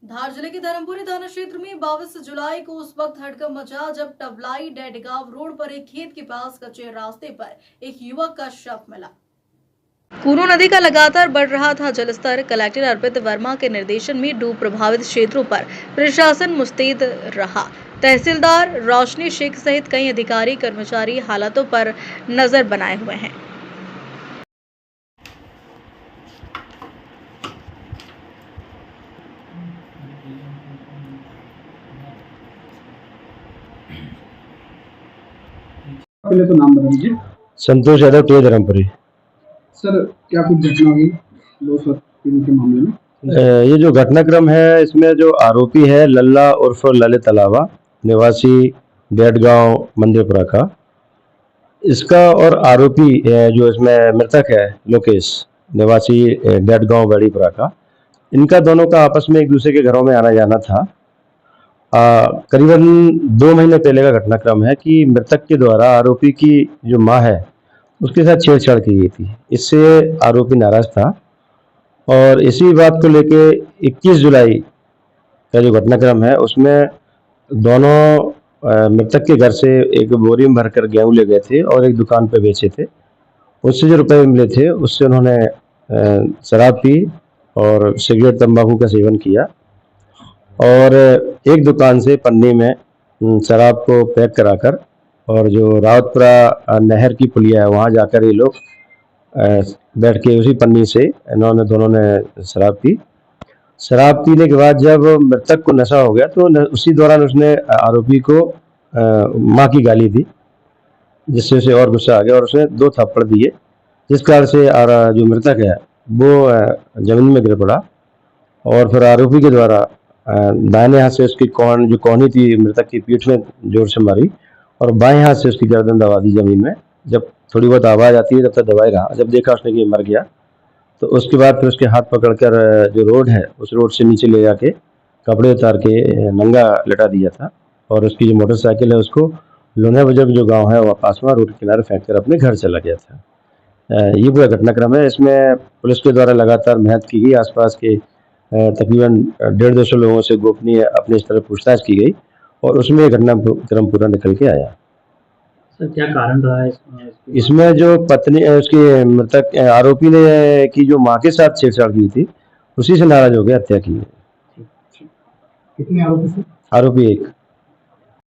धार जिले के धर्मपुरी थाना क्षेत्र में 22 जुलाई को उस वक्त हड़कंप मचा जब टवलाई डेडगांव रोड पर एक खेत के पास कच्चे रास्ते पर एक युवक का शव मिला। कूनो नदी का लगातार बढ़ रहा था जलस्तर। कलेक्टर अर्पित वर्मा के निर्देशन में डूब प्रभावित क्षेत्रों पर प्रशासन मुस्तैद रहा। तहसीलदार रोशनी शेख सहित कई अधिकारी कर्मचारी हालातों पर नजर बनाए हुए हैं। पहले तो नाम बता दीजिए। संतोष यादव टी धर्मपुरी। सर, क्या कुछ घटना हुई 203 के मामले में? ये जो घटनाक्रम है इसमें जो आरोपी है लल्ला उर्फ ललित अलावा निवासी डेडगांव मंदिरपुरा का, इसका और आरोपी जो इसमें मृतक है लोकेश निवासी डेडगांव बड़ीपुरा का, इनका दोनों का आपस में एक दूसरे के घरों में आना जाना था। करीबन 2 महीने पहले का घटनाक्रम है कि मृतक के द्वारा आरोपी की जो माँ है उसके साथ छेड़छाड़ की गई थी। इससे आरोपी नाराज था और इसी बात को लेके 21 जुलाई का जो घटनाक्रम है उसमें दोनों मृतक के घर से एक बोरी में भरकर गेहूं ले गए थे और एक दुकान पे बेचे थे। उससे जो रुपए मिले थे उससे उन्होंने शराब पी और सिगरेट तंबाकू का सेवन किया और एक दुकान से पन्नी में शराब को पैक कराकर और जो रावतपुरा नहर की पुलिया है वहाँ जाकर ये लोग बैठ के उसी पन्नी से इन्होंने दोनों ने शराब पी। शराब पीने के बाद जब मृतक को नशा हो गया तो उसी दौरान उसने आरोपी को माँ की गाली दी, जिससे उसे और गुस्सा आ गया और उसने 2 थप्पड़ दिए, जिस कारण से जो मृतक है वो जमीन में गिर पड़ा और फिर आरोपी के द्वारा दाहिने हाथ से उसकी जो कोहनी थी मृतक की पीठ में जोर से मारी और बाएं हाथ से उसकी गर्दन दबा दी जमीन में। जब थोड़ी बहुत आवाज़ आती है तब तक दबाए रहा। जब देखा उसने कि मर गया तो उसके बाद फिर उसके हाथ पकड़कर जो रोड है उस रोड से नीचे ले जाके कपड़े उतार के नंगा लटा दिया था और उसकी जो मोटरसाइकिल है उसको लोनिया बाजार जो गाँव है वहाँ पास में रोड के किनारे फेंक कर अपने घर चला गया था। ये पूरा घटनाक्रम है। इसमें पुलिस के द्वारा लगातार मेहनत की गई। आसपास के तकरीबन 150-200 लोगों से गोपनीय अपनी इस तरह पूछताछ की गई और उसमें घटनाक्रम पूरा निकल के आया। सर, क्या कारण रहा है इसमें जो पत्नी उसकी मृतक आरोपी ने की जो माँ के साथ छेड़छाड़ की थी उसी से नाराज हो गया हत्या की। कितने आरोपी थे? आरोपी 1।